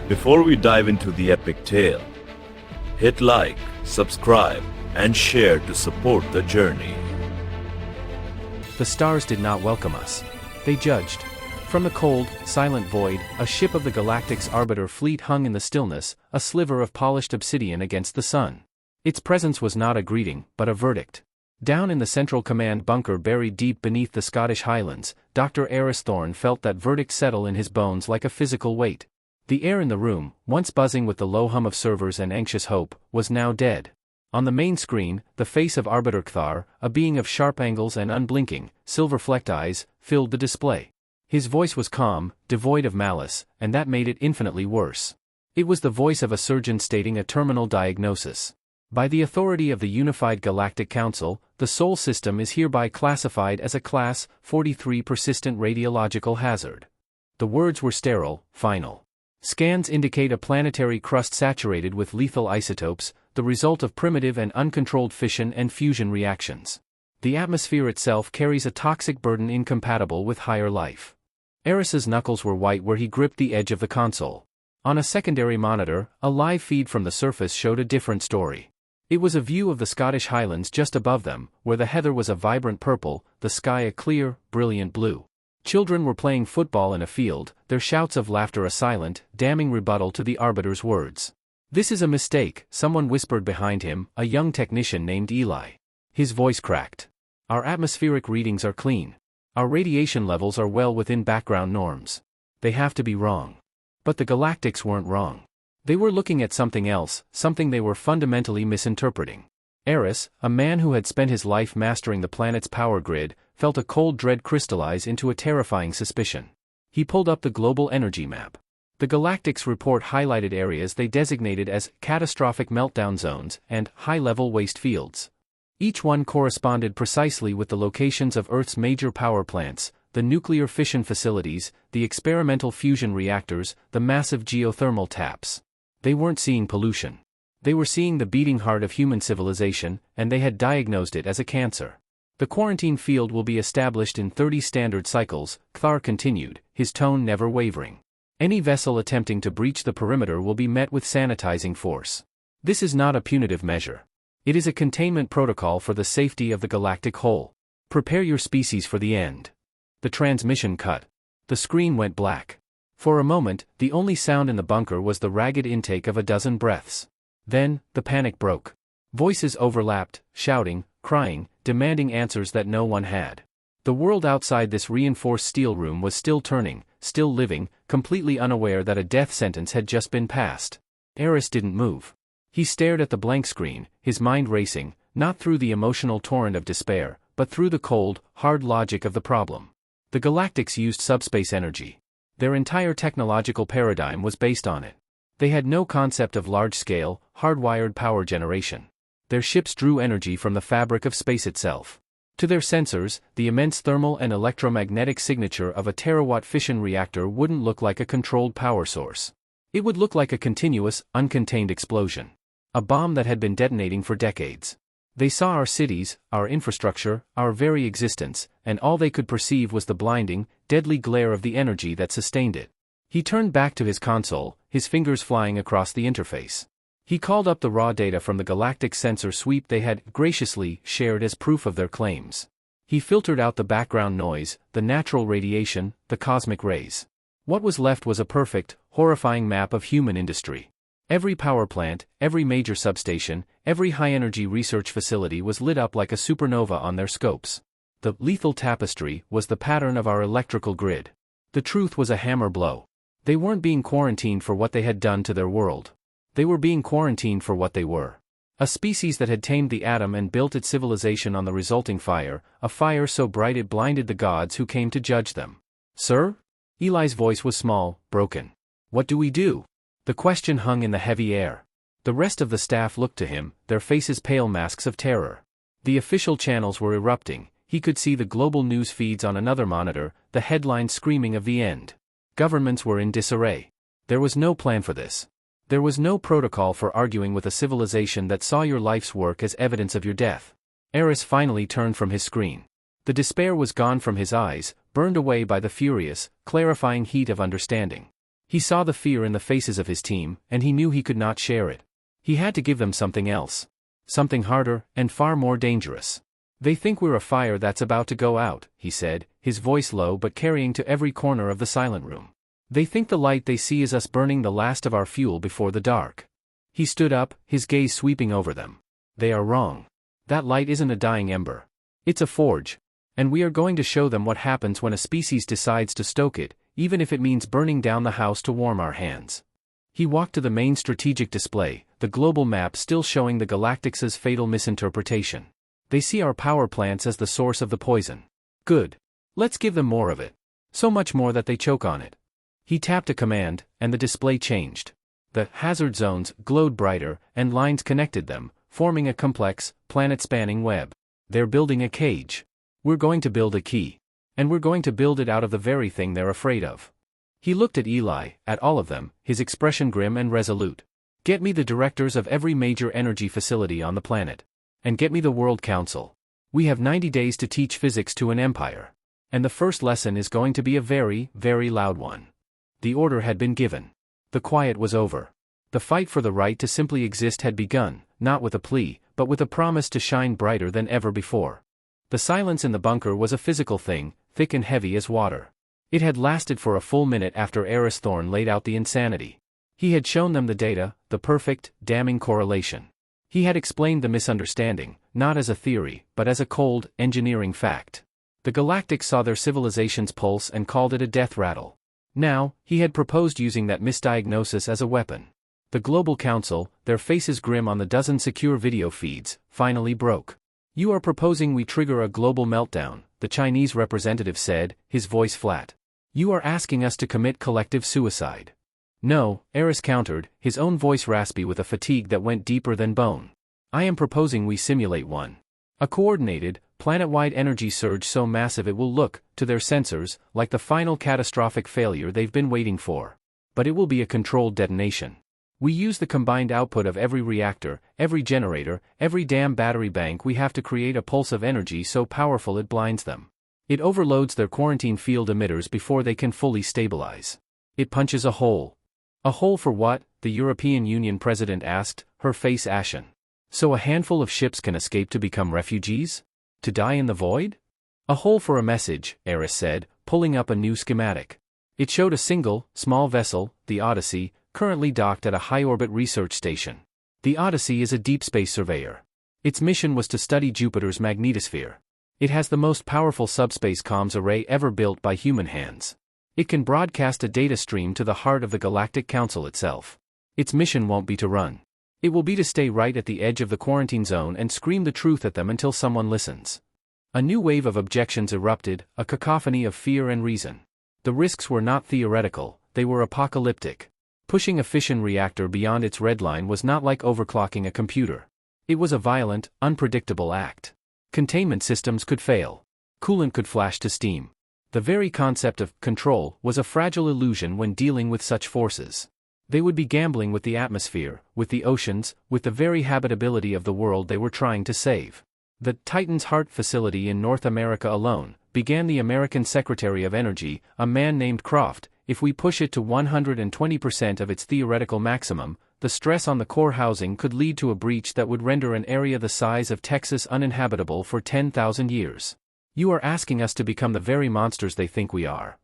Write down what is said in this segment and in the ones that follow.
Before we dive into the epic tale, hit like, subscribe, and share to support the journey. The stars did not welcome us. They judged. From the cold, silent void, a ship of the Galactic's arbiter fleet hung in the stillness, a sliver of polished obsidian against the sun. Its presence was not a greeting, but a verdict. Down in the central command bunker buried deep beneath the Scottish Highlands, Dr. Eris Thorne felt that verdict settle in his bones like a physical weight. The air in the room, once buzzing with the low hum of servers and anxious hope, was now dead. On the main screen, the face of Arbiter Kthar, a being of sharp angles and unblinking, silver-flecked eyes, filled the display. His voice was calm, devoid of malice, and that made it infinitely worse. It was the voice of a surgeon stating a terminal diagnosis. By the authority of the Unified Galactic Council, the Sol system is hereby classified as a Class 43 persistent radiological hazard. The words were sterile, final. Scans indicate a planetary crust saturated with lethal isotopes, the result of primitive and uncontrolled fission and fusion reactions. The atmosphere itself carries a toxic burden incompatible with higher life. Eris's knuckles were white where he gripped the edge of the console. On a secondary monitor, a live feed from the surface showed a different story. It was a view of the Scottish Highlands just above them, where the heather was a vibrant purple, the sky a clear, brilliant blue. Children were playing football in a field, their shouts of laughter a silent, damning rebuttal to the arbiter's words. "This is a mistake," someone whispered behind him, a young technician named Eli. His voice cracked. "Our atmospheric readings are clean. Our radiation levels are well within background norms. They have to be wrong." But the Galactics weren't wrong. They were looking at something else, something they were fundamentally misinterpreting. Eris, a man who had spent his life mastering the planet's power grid, felt a cold dread crystallize into a terrifying suspicion. He pulled up the global energy map. The Galactics report highlighted areas they designated as catastrophic meltdown zones and high-level waste fields. Each one corresponded precisely with the locations of Earth's major power plants, the nuclear fission facilities, the experimental fusion reactors, the massive geothermal taps. They weren't seeing pollution. They were seeing the beating heart of human civilization, and they had diagnosed it as a cancer. "The quarantine field will be established in 30 standard cycles," Kthar continued, his tone never wavering. "Any vessel attempting to breach the perimeter will be met with sanitizing force. This is not a punitive measure. It is a containment protocol for the safety of the galactic whole. Prepare your species for the end." The transmission cut. The screen went black. For a moment, the only sound in the bunker was the ragged intake of a dozen breaths. Then, the panic broke. Voices overlapped, shouting, crying, demanding answers that no one had. The world outside this reinforced steel room was still turning, still living, completely unaware that a death sentence had just been passed. Eris didn't move. He stared at the blank screen, his mind racing, not through the emotional torrent of despair, but through the cold, hard logic of the problem. The Galactics used subspace energy. Their entire technological paradigm was based on it. They had no concept of large-scale, hardwired power generation. Their ships drew energy from the fabric of space itself. To their sensors, the immense thermal and electromagnetic signature of a terawatt fission reactor wouldn't look like a controlled power source. It would look like a continuous, uncontained explosion. A bomb that had been detonating for decades. They saw our cities, our infrastructure, our very existence, and all they could perceive was the blinding, deadly glare of the energy that sustained it. He turned back to his console, his fingers flying across the interface. He called up the raw data from the galactic sensor sweep they had graciously shared as proof of their claims. He filtered out the background noise, the natural radiation, the cosmic rays. What was left was a perfect, horrifying map of human industry. Every power plant, every major substation, every high-energy research facility was lit up like a supernova on their scopes. The lethal tapestry was the pattern of our electrical grid. The truth was a hammer blow. They weren't being quarantined for what they had done to their world. They were being quarantined for what they were. A species that had tamed the atom and built its civilization on the resulting fire, a fire so bright it blinded the gods who came to judge them. "Sir?" Eli's voice was small, broken. "What do we do?" The question hung in the heavy air. The rest of the staff looked to him, their faces pale masks of terror. The official channels were erupting. He could see the global news feeds on another monitor, the headlines screaming of the end. Governments were in disarray. There was no plan for this. There was no protocol for arguing with a civilization that saw your life's work as evidence of your death. Eris finally turned from his screen. The despair was gone from his eyes, burned away by the furious, clarifying heat of understanding. He saw the fear in the faces of his team, and he knew he could not share it. He had to give them something else. Something harder, and far more dangerous. "They think we're a fire that's about to go out," he said, his voice low but carrying to every corner of the silent room. "They think the light they see is us burning the last of our fuel before the dark." He stood up, his gaze sweeping over them. "They are wrong. That light isn't a dying ember. It's a forge. And we are going to show them what happens when a species decides to stoke it, even if it means burning down the house to warm our hands." He walked to the main strategic display, the global map still showing the Galactic's fatal misinterpretation. "They see our power plants as the source of the poison. Good. Let's give them more of it. So much more that they choke on it." He tapped a command, and the display changed. The hazard zones glowed brighter, and lines connected them, forming a complex, planet-spanning web. "They're building a cage. We're going to build a key. And we're going to build it out of the very thing they're afraid of." He looked at Eli, at all of them, his expression grim and resolute. "Get me the directors of every major energy facility on the planet. And get me the World Council. We have 90 days to teach physics to an empire. And the first lesson is going to be a very, very loud one." The order had been given. The quiet was over. The fight for the right to simply exist had begun, not with a plea, but with a promise to shine brighter than ever before. The silence in the bunker was a physical thing, thick and heavy as water. It had lasted for a full minute after Eris Thorne laid out the insanity. He had shown them the data, the perfect, damning correlation. He had explained the misunderstanding, not as a theory, but as a cold, engineering fact. The Galactics saw their civilization's pulse and called it a death rattle. Now, he had proposed using that misdiagnosis as a weapon. The Global Council, their faces grim on the dozen secure video feeds, finally broke. "You are proposing we trigger a global meltdown," the Chinese representative said, his voice flat. "You are asking us to commit collective suicide." "No," Eris countered, his own voice raspy with a fatigue that went deeper than bone. "I am proposing we simulate one. A coordinated, planet-wide energy surge so massive it will look, to their sensors, like the final catastrophic failure they've been waiting for. But it will be a controlled detonation. We use the combined output of every reactor, every generator, every damn battery bank we have to create a pulse of energy so powerful it blinds them. It overloads their quarantine field emitters before they can fully stabilize. It punches a hole." "A hole for what?" the European Union president asked, her face ashen. "So a handful of ships can escape to become refugees? To die in the void?" "A hole for a message," Eris said, pulling up a new schematic. It showed a single, small vessel, the Odyssey, currently docked at a high-orbit research station. The Odyssey is a deep space surveyor. Its mission was to study Jupiter's magnetosphere. It has the most powerful subspace comms array ever built by human hands. It can broadcast a data stream to the heart of the Galactic Council itself. Its mission won't be to run. It will be to stay right at the edge of the quarantine zone and scream the truth at them until someone listens. A new wave of objections erupted, a cacophony of fear and reason. The risks were not theoretical, they were apocalyptic. Pushing a fission reactor beyond its red line was not like overclocking a computer. It was a violent, unpredictable act. Containment systems could fail. Coolant could flash to steam. The very concept of control was a fragile illusion when dealing with such forces. They would be gambling with the atmosphere, with the oceans, with the very habitability of the world they were trying to save. The Titan's Heart facility in North America alone, began the American Secretary of Energy, a man named Croft, if we push it to 120% of its theoretical maximum, the stress on the core housing could lead to a breach that would render an area the size of Texas uninhabitable for 10,000 years. You are asking us to become the very monsters they think we are.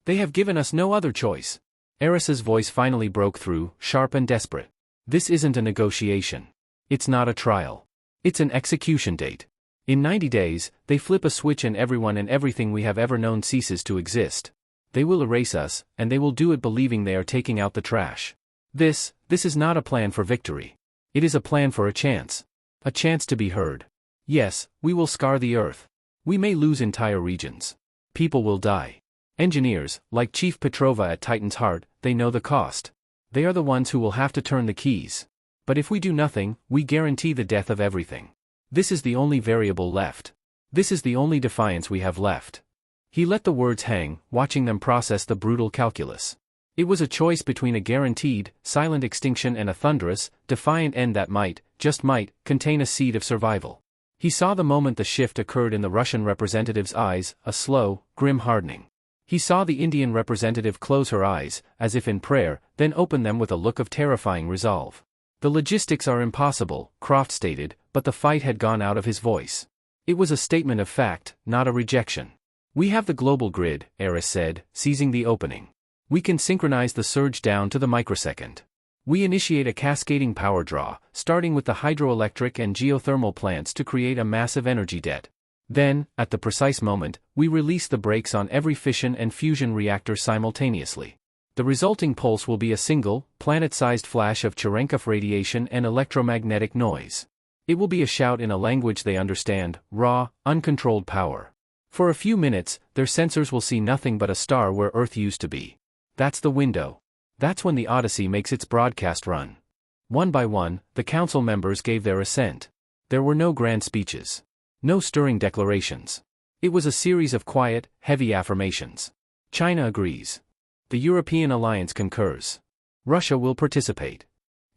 They have given us no other choice. Eris's voice finally broke through, sharp and desperate. This isn't a negotiation. It's not a trial. It's an execution date. In 90 days, they flip a switch and everyone and everything we have ever known ceases to exist. They will erase us, and they will do it believing they are taking out the trash. This is not a plan for victory. It is a plan for a chance. A chance to be heard. Yes, we will scar the Earth. We may lose entire regions. People will die. Engineers, like Chief Petrova at Titan's Heart, they know the cost. They are the ones who will have to turn the keys. But if we do nothing, we guarantee the death of everything. This is the only variable left. This is the only defiance we have left. He let the words hang, watching them process the brutal calculus. It was a choice between a guaranteed, silent extinction and a thunderous, defiant end that might, just might, contain a seed of survival. He saw the moment the shift occurred in the Russian representative's eyes, a slow, grim hardening. He saw the Indian representative close her eyes, as if in prayer, then open them with a look of terrifying resolve. The logistics are impossible, Croft stated, but the fight had gone out of his voice. It was a statement of fact, not a rejection. We have the global grid, Era said, seizing the opening. We can synchronize the surge down to the microsecond. We initiate a cascading power draw, starting with the hydroelectric and geothermal plants to create a massive energy debt. Then, at the precise moment, we release the brakes on every fission and fusion reactor simultaneously. The resulting pulse will be a single, planet-sized flash of Cherenkov radiation and electromagnetic noise. It will be a shout in a language they understand, raw, uncontrolled power. For a few minutes, their sensors will see nothing but a star where Earth used to be. That's the window. That's when the Odyssey makes its broadcast run. One by one, the council members gave their assent. There were no grand speeches. No stirring declarations. It was a series of quiet, heavy affirmations. China agrees. The European alliance concurs. Russia will participate.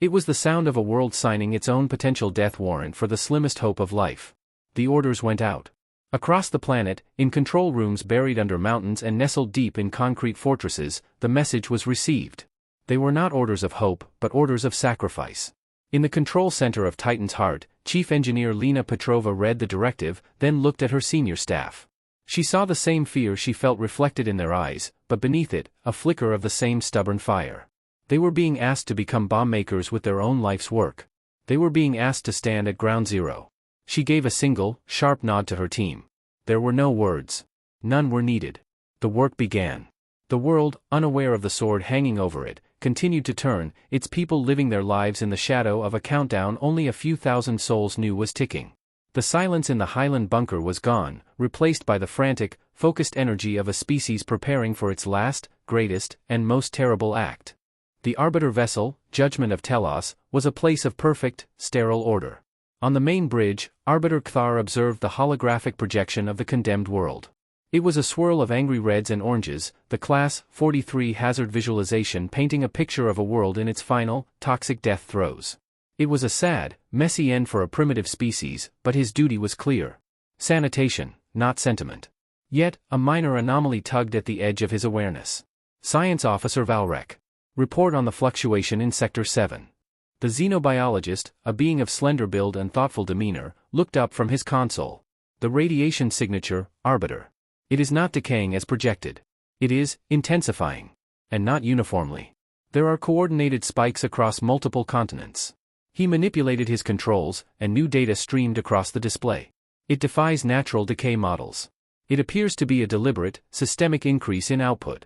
It was the sound of a world signing its own potential death warrant for the slimmest hope of life. The orders went out. Across the planet, in control rooms buried under mountains and nestled deep in concrete fortresses, the message was received. They were not orders of hope, but orders of sacrifice. In the control center of Titan's heart, Chief Engineer Lena Petrova read the directive, then looked at her senior staff. She saw the same fear she felt reflected in their eyes, but beneath it, a flicker of the same stubborn fire. They were being asked to become bomb makers with their own life's work. They were being asked to stand at ground zero. She gave a single, sharp nod to her team. There were no words. None were needed. The work began. The world, unaware of the sword hanging over it, continued to turn, its people living their lives in the shadow of a countdown only a few thousand souls knew was ticking. The silence in the Highland bunker was gone, replaced by the frantic, focused energy of a species preparing for its last, greatest, and most terrible act. The Arbiter vessel, Judgment of Telos, was a place of perfect, sterile order. On the main bridge, Arbiter Kthar observed the holographic projection of the condemned world. It was a swirl of angry reds and oranges, the Class 43 hazard visualization painting a picture of a world in its final, toxic death throes. It was a sad, messy end for a primitive species, but his duty was clear. Sanitation, not sentiment. Yet, a minor anomaly tugged at the edge of his awareness. Science Officer Valrek. Report on the fluctuation in Sector 7. The xenobiologist, a being of slender build and thoughtful demeanor, looked up from his console. The radiation signature, Arbiter. It is not decaying as projected. It is intensifying. And not uniformly. There are coordinated spikes across multiple continents. He manipulated his controls, and new data streamed across the display. It defies natural decay models. It appears to be a deliberate, systemic increase in output.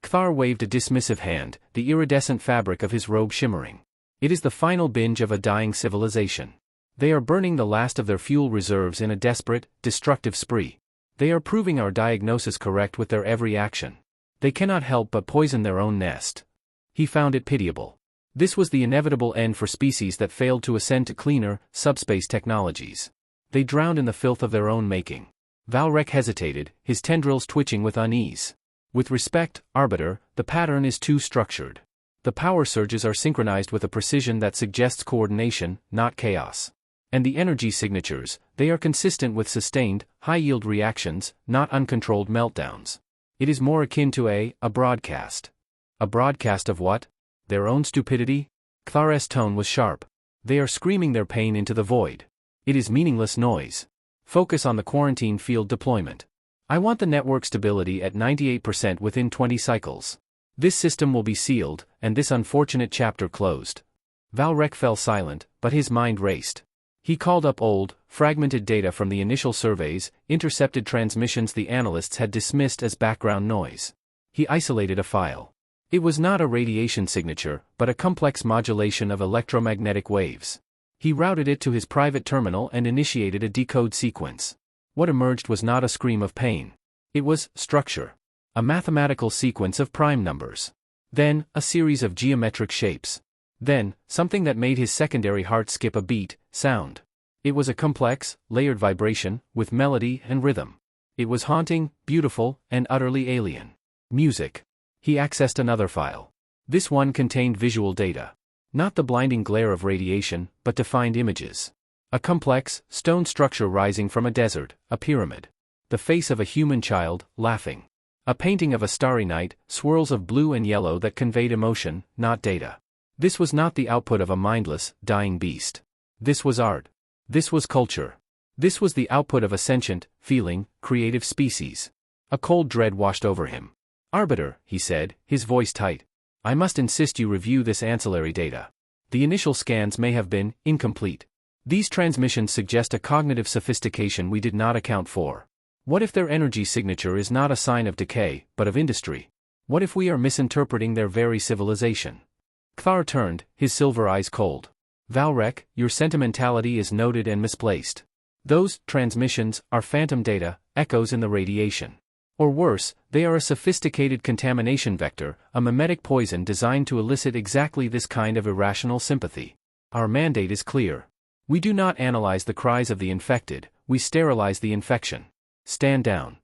Kthar waved a dismissive hand, the iridescent fabric of his robe shimmering. It is the final binge of a dying civilization. They are burning the last of their fuel reserves in a desperate, destructive spree. They are proving our diagnosis correct with their every action. They cannot help but poison their own nest. He found it pitiable. This was the inevitable end for species that failed to ascend to cleaner, subspace technologies. They drowned in the filth of their own making. Valrek hesitated, his tendrils twitching with unease. With respect, Arbiter, the pattern is too structured. The power surges are synchronized with a precision that suggests coordination, not chaos. And the energy signatures, they are consistent with sustained, high-yield reactions, not uncontrolled meltdowns. It is more akin to a broadcast. A broadcast of what? Their own stupidity? Kthar's tone was sharp. They are screaming their pain into the void. It is meaningless noise. Focus on the quarantine field deployment. I want the network stability at 98% within 20 cycles. This system will be sealed, and this unfortunate chapter closed. Valrek fell silent, but his mind raced. He called up old, fragmented data from the initial surveys, intercepted transmissions the analysts had dismissed as background noise. He isolated a file. It was not a radiation signature, but a complex modulation of electromagnetic waves. He routed it to his private terminal and initiated a decode sequence. What emerged was not a scream of pain. It was structure. A mathematical sequence of prime numbers. Then, a series of geometric shapes. Then, something that made his secondary heart skip a beat, sound. It was a complex, layered vibration, with melody and rhythm. It was haunting, beautiful, and utterly alien. Music. He accessed another file. This one contained visual data. Not the blinding glare of radiation, but defined images. A complex, stone structure rising from a desert, a pyramid. The face of a human child, laughing. A painting of a starry night, swirls of blue and yellow that conveyed emotion, not data. This was not the output of a mindless, dying beast. This was art. This was culture. This was the output of a sentient, feeling, creative species. A cold dread washed over him. "Arbiter," he said, his voice tight. "I must insist you review this ancillary data. The initial scans may have been incomplete. These transmissions suggest a cognitive sophistication we did not account for. What if their energy signature is not a sign of decay, but of industry? What if we are misinterpreting their very civilization?" Kthar turned, his silver eyes cold. "Valrek, your sentimentality is noted and misplaced. Those transmissions are phantom data, echoes in the radiation. Or worse, they are a sophisticated contamination vector, a mimetic poison designed to elicit exactly this kind of irrational sympathy. Our mandate is clear. We do not analyze the cries of the infected, we sterilize the infection. Stand down."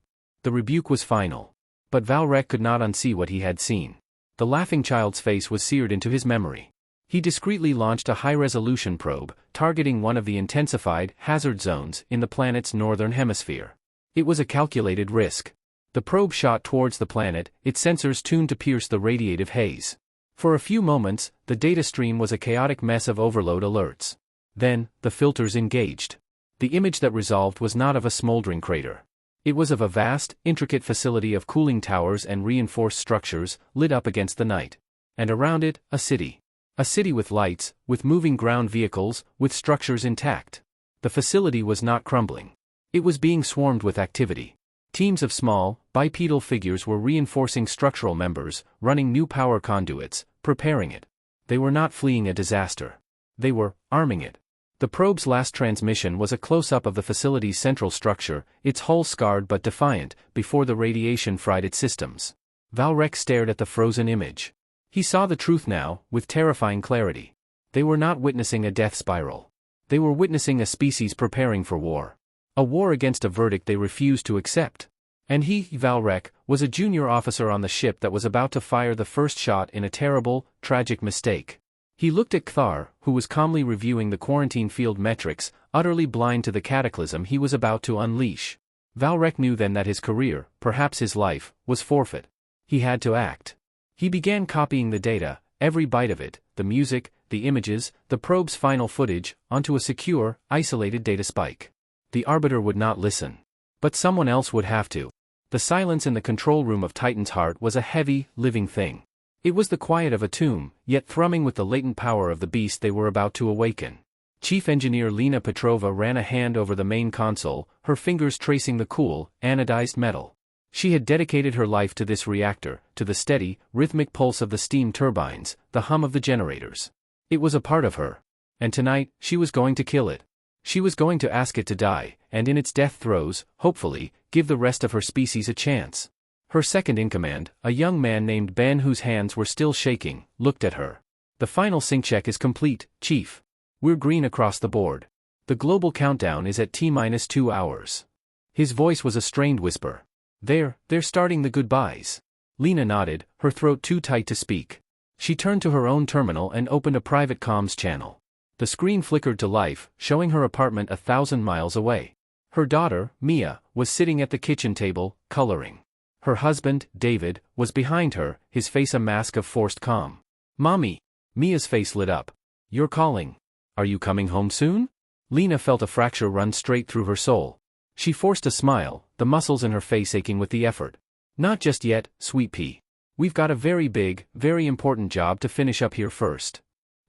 The rebuke was final. But Valrek could not unsee what he had seen. The laughing child's face was seared into his memory. He discreetly launched a high-resolution probe, targeting one of the intensified hazard zones in the planet's northern hemisphere. It was a calculated risk. The probe shot towards the planet, its sensors tuned to pierce the radiative haze. For a few moments, the data stream was a chaotic mess of overload alerts. Then, the filters engaged. The image that resolved was not of a smoldering crater. It was of a vast, intricate facility of cooling towers and reinforced structures, lit up against the night. And around it, a city. A city with lights, with moving ground vehicles, with structures intact. The facility was not crumbling. It was being swarmed with activity. Teams of small, bipedal figures were reinforcing structural members, running new power conduits, preparing it. They were not fleeing a disaster. They were arming it. The probe's last transmission was a close-up of the facility's central structure, its hull scarred but defiant, before the radiation fried its systems. Valrek stared at the frozen image. He saw the truth now, with terrifying clarity. They were not witnessing a death spiral. They were witnessing a species preparing for war. A war against a verdict they refused to accept. And he, Valrek, was a junior officer on the ship that was about to fire the first shot in a terrible, tragic mistake. He looked at Kthar, who was calmly reviewing the quarantine field metrics, utterly blind to the cataclysm he was about to unleash. Valrek knew then that his career, perhaps his life, was forfeit. He had to act. He began copying the data, every byte of it, the music, the images, the probe's final footage, onto a secure, isolated data spike. The Arbiter would not listen. But someone else would have to. The silence in the control room of Titan's heart was a heavy, living thing. It was the quiet of a tomb, yet thrumming with the latent power of the beast they were about to awaken. Chief Engineer Lena Petrova ran a hand over the main console, her fingers tracing the cool, anodized metal. She had dedicated her life to this reactor, to the steady, rhythmic pulse of the steam turbines, the hum of the generators. It was a part of her. And tonight, she was going to kill it. She was going to ask it to die, and in its death throes, hopefully, give the rest of her species a chance. Her second-in-command, a young man named Ben whose hands were still shaking, looked at her. "The final sync check is complete, Chief. We're green across the board. The global countdown is at T-2 hours. His voice was a strained whisper. They're starting the goodbyes." Lena nodded, her throat too tight to speak. She turned to her own terminal and opened a private comms channel. The screen flickered to life, showing her apartment 1,000 miles away. Her daughter, Mia, was sitting at the kitchen table, coloring. Her husband, David, was behind her, his face a mask of forced calm. "Mommy!" Mia's face lit up. "You're calling. Are you coming home soon?" Lena felt a fracture run straight through her soul. She forced a smile, the muscles in her face aching with the effort. "Not just yet, sweet pea. We've got a very big, very important job to finish up here first."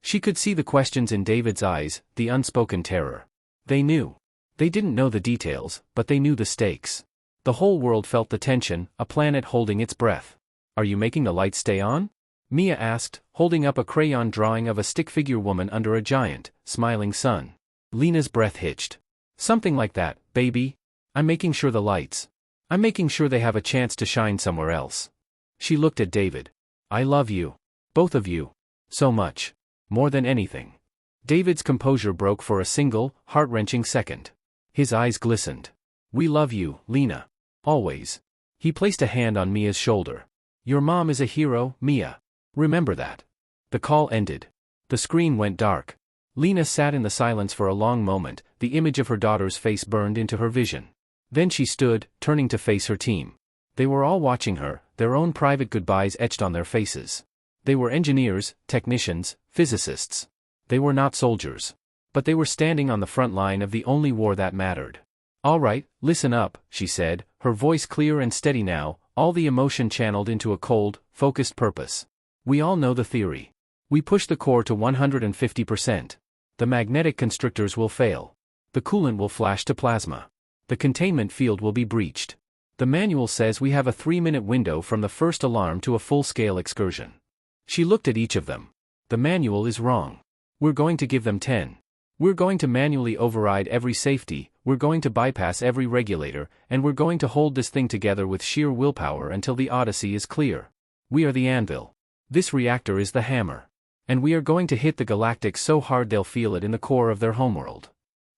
She could see the questions in David's eyes, the unspoken terror. They knew. They didn't know the details, but they knew the stakes. The whole world felt the tension, a planet holding its breath. "Are you making the lights stay on?" Mia asked, holding up a crayon drawing of a stick figure woman under a giant, smiling sun. Lena's breath hitched. "Something like that, baby. I'm making sure the lights. I'm making sure they have a chance to shine somewhere else." She looked at David. "I love you. Both of you. So much. More than anything." David's composure broke for a single, heart-wrenching second. His eyes glistened. "We love you, Lena. Always." He placed a hand on Mia's shoulder. "Your mom is a hero, Mia. Remember that." The call ended. The screen went dark. Lena sat in the silence for a long moment, the image of her daughter's face burned into her vision. Then she stood, turning to face her team. They were all watching her, their own private goodbyes etched on their faces. They were engineers, technicians, physicists. They were not soldiers. But they were standing on the front line of the only war that mattered. "All right, listen up," she said, her voice clear and steady now, all the emotion channeled into a cold, focused purpose. "We all know the theory. We push the core to 150%. The magnetic constrictors will fail. The coolant will flash to plasma. The containment field will be breached. The manual says we have a 3-minute window from the first alarm to a full-scale excursion." She looked at each of them. "The manual is wrong. We're going to give them 10. We're going to manually override every safety, we're going to bypass every regulator, and we're going to hold this thing together with sheer willpower until the Odyssey is clear. We are the anvil. This reactor is the hammer. And we are going to hit the galactics so hard they'll feel it in the core of their homeworld."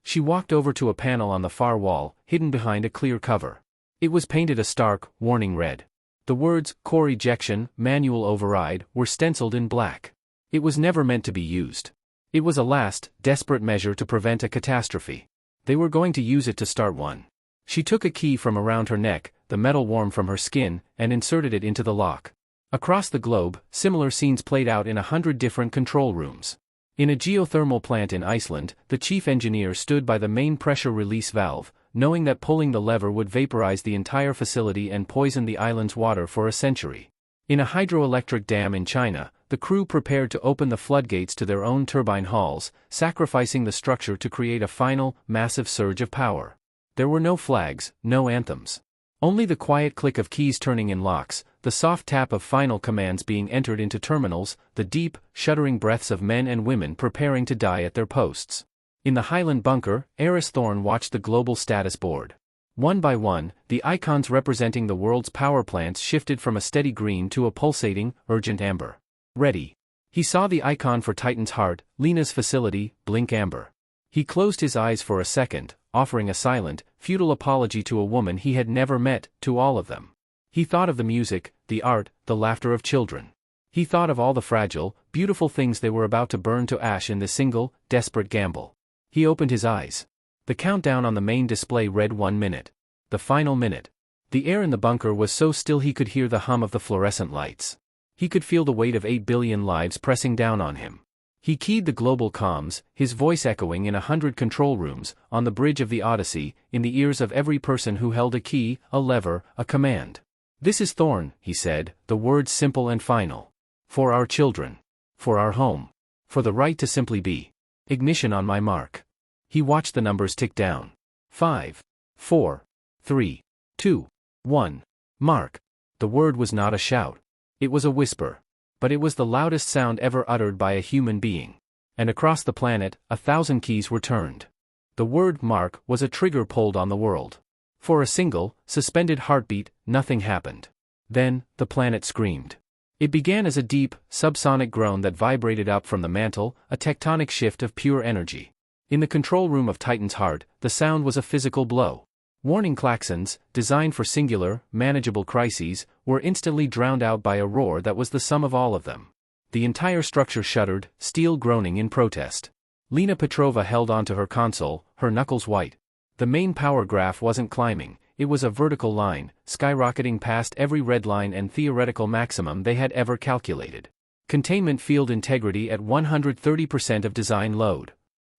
She walked over to a panel on the far wall, hidden behind a clear cover. It was painted a stark, warning red. The words, "Core ejection, manual override," were stenciled in black. It was never meant to be used. It was a last, desperate measure to prevent a catastrophe. They were going to use it to start one. She took a key from around her neck, the metal warm from her skin, and inserted it into the lock. Across the globe, similar scenes played out in 100 different control rooms. In a geothermal plant in Iceland, the chief engineer stood by the main pressure release valve, knowing that pulling the lever would vaporize the entire facility and poison the island's water for a century. In a hydroelectric dam in China, the crew prepared to open the floodgates to their own turbine halls, sacrificing the structure to create a final, massive surge of power. There were no flags, no anthems. Only the quiet click of keys turning in locks, the soft tap of final commands being entered into terminals, the deep, shuddering breaths of men and women preparing to die at their posts. In the Highland bunker, Eris Thorne watched the global status board. One by one, the icons representing the world's power plants shifted from a steady green to a pulsating, urgent amber. Ready. He saw the icon for Titan's Heart, Lena's facility, blink amber. He closed his eyes for a second, offering a silent, futile apology to a woman he had never met, to all of them. He thought of the music, the art, the laughter of children. He thought of all the fragile, beautiful things they were about to burn to ash in this single, desperate gamble. He opened his eyes. The countdown on the main display read 1 minute. The final minute. The air in the bunker was so still he could hear the hum of the fluorescent lights. He could feel the weight of 8 billion lives pressing down on him. He keyed the global comms, his voice echoing in 100 control rooms, on the bridge of the Odyssey, in the ears of every person who held a key, a lever, a command. "This is Thorne," he said, the words simple and final. "For our children. For our home. For the right to simply be. Ignition on my mark." He watched the numbers tick down. 5, 4, 3, 2, 1. Mark. The word was not a shout. It was a whisper. But it was the loudest sound ever uttered by a human being. And across the planet, 1,000 keys were turned. The word mark was a trigger pulled on the world. For a single, suspended heartbeat, nothing happened. Then, the planet screamed. It began as a deep, subsonic groan that vibrated up from the mantle, a tectonic shift of pure energy. In the control room of Titan's Heart, the sound was a physical blow. Warning klaxons, designed for singular, manageable crises, were instantly drowned out by a roar that was the sum of all of them. The entire structure shuddered, steel groaning in protest. Lena Petrova held onto her console, her knuckles white. The main power graph wasn't climbing, it was a vertical line, skyrocketing past every red line and theoretical maximum they had ever calculated. Containment field integrity at 130% of design load.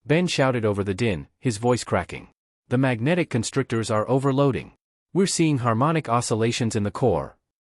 Ben shouted over the din, his voice cracking. "The magnetic constrictors are overloading. We're seeing harmonic oscillations in the core.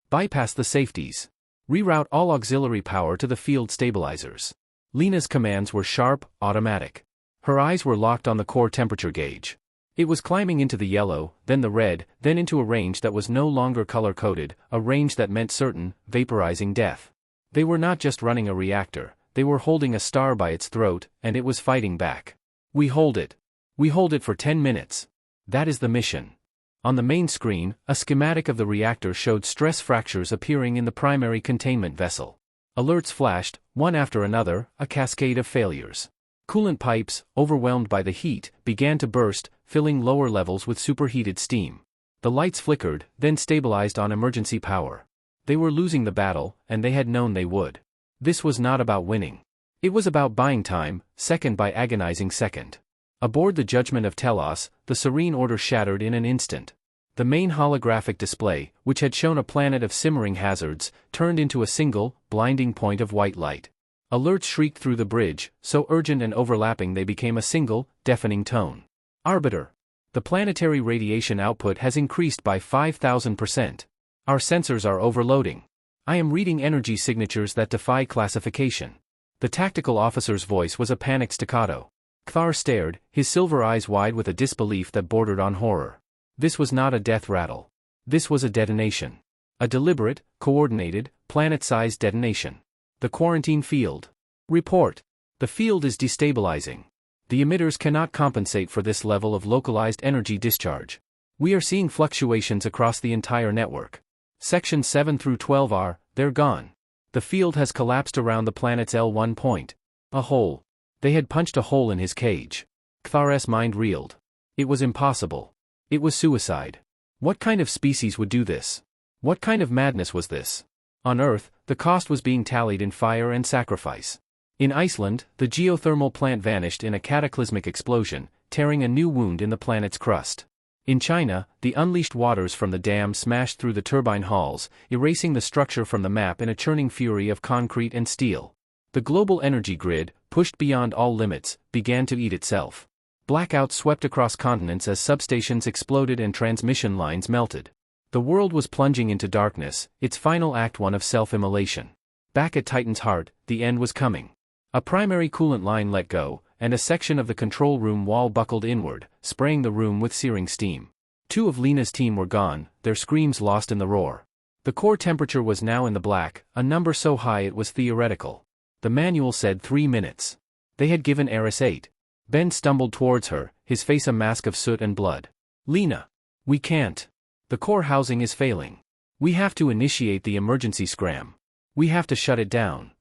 Bypass the safeties. Reroute all auxiliary power to the field stabilizers." Lena's commands were sharp, automatic. Her eyes were locked on the core temperature gauge. It was climbing into the yellow, then the red, then into a range that was no longer color-coded, a range that meant certain, vaporizing death. They were not just running a reactor, they were holding a star by its throat, and it was fighting back. "We hold it. We hold it for 10 minutes. That is the mission." On the main screen, a schematic of the reactor showed stress fractures appearing in the primary containment vessel. Alerts flashed, one after another, a cascade of failures. Coolant pipes, overwhelmed by the heat, began to burst, filling lower levels with superheated steam. The lights flickered, then stabilized on emergency power. They were losing the battle, and they had known they would. This was not about winning. It was about buying time, second by agonizing second. Aboard the Judgment of Telos, the serene order shattered in an instant. The main holographic display, which had shown a planet of simmering hazards, turned into a single, blinding point of white light. Alerts shrieked through the bridge, so urgent and overlapping they became a single, deafening tone. Arbiter. The planetary radiation output has increased by 5,000%. Our sensors are overloading. I am reading energy signatures that defy classification. The tactical officer's voice was a panicked staccato. Kthar stared, his silver eyes wide with a disbelief that bordered on horror. This was not a death rattle. This was a detonation. A deliberate, coordinated, planet-sized detonation. The quarantine field. Report. The field is destabilizing. The emitters cannot compensate for this level of localized energy discharge. We are seeing fluctuations across the entire network. Sections 7 through 12 are, they're gone. The field has collapsed around the planet's L1 point. A hole. They had punched a hole in his cage. Kthar's mind reeled. It was impossible. It was suicide. What kind of species would do this? What kind of madness was this? On Earth, the cost was being tallied in fire and sacrifice. In Iceland, the geothermal plant vanished in a cataclysmic explosion, tearing a new wound in the planet's crust. In China, the unleashed waters from the dam smashed through the turbine halls, erasing the structure from the map in a churning fury of concrete and steel. The global energy grid, pushed beyond all limits, began to eat itself. Blackouts swept across continents as substations exploded and transmission lines melted. The world was plunging into darkness, its final act one of self-immolation. Back at Titan's heart, the end was coming. A primary coolant line let go, and a section of the control room wall buckled inward, spraying the room with searing steam. Two of Lena's team were gone, their screams lost in the roar. The core temperature was now in the black, a number so high it was theoretical. The manual said 3 minutes. They had given Eris 8. Ben stumbled towards her, his face a mask of soot and blood. Lena. We can't. The core housing is failing. We have to initiate the emergency scram. We have to shut it down.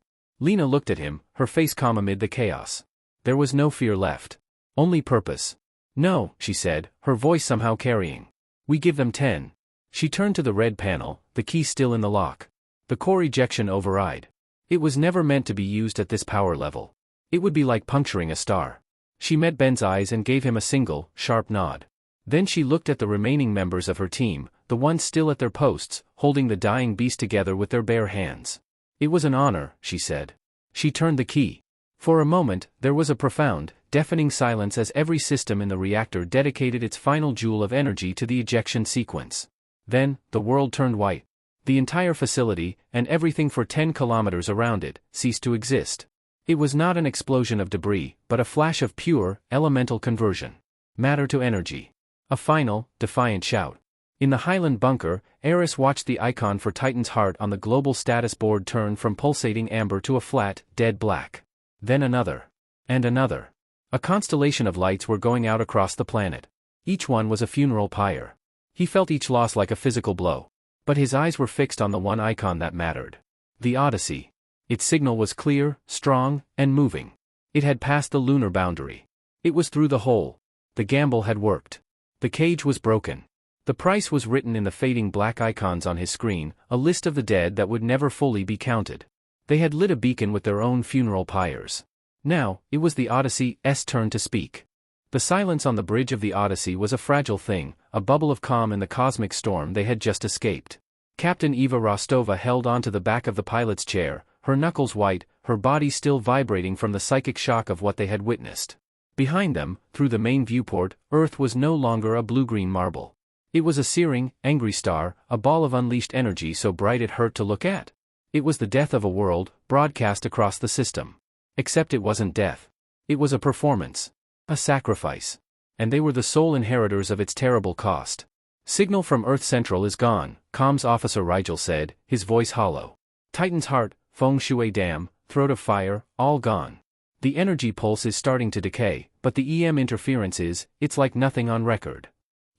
Lena looked at him, her face calm amid the chaos. There was no fear left. Only purpose. No, she said, her voice somehow carrying. We give them 10. She turned to the red panel, the key still in the lock. The core ejection override. It was never meant to be used at this power level. It would be like puncturing a star. She met Ben's eyes and gave him a single, sharp nod. Then she looked at the remaining members of her team, the ones still at their posts, holding the dying beast together with their bare hands. It was an honor, she said. She turned the key. For a moment, there was a profound, deafening silence as every system in the reactor dedicated its final joule of energy to the ejection sequence. Then, the world turned white. The entire facility, and everything for 10 kilometers around it, ceased to exist. It was not an explosion of debris, but a flash of pure, elemental conversion. Matter to energy. A final, defiant shout. In the Highland bunker, Eris watched the icon for Titan's heart on the global status board turn from pulsating amber to a flat, dead black. Then another. And another. A constellation of lights were going out across the planet. Each one was a funeral pyre. He felt each loss like a physical blow. But his eyes were fixed on the one icon that mattered. The Odyssey. Its signal was clear, strong, and moving. It had passed the lunar boundary. It was through the hole. The gamble had worked. The cage was broken. The price was written in the fading black icons on his screen, a list of the dead that would never fully be counted. They had lit a beacon with their own funeral pyres. Now, it was the Odyssey's turn to speak. The silence on the bridge of the Odyssey was a fragile thing, a bubble of calm in the cosmic storm they had just escaped. Captain Eva Rostova held onto the back of the pilot's chair, her knuckles white, her body still vibrating from the psychic shock of what they had witnessed. Behind them, through the main viewport, Earth was no longer a blue-green marble. It was a searing, angry star, a ball of unleashed energy so bright it hurt to look at. It was the death of a world, broadcast across the system. Except it wasn't death. It was a performance. A sacrifice. And they were the sole inheritors of its terrible cost. Signal from Earth Central is gone, comms officer Rigel said, his voice hollow. Titan's heart, Feng Shui Dam, throat of fire, all gone. The energy pulse is starting to decay, but the EM interference it's like nothing on record.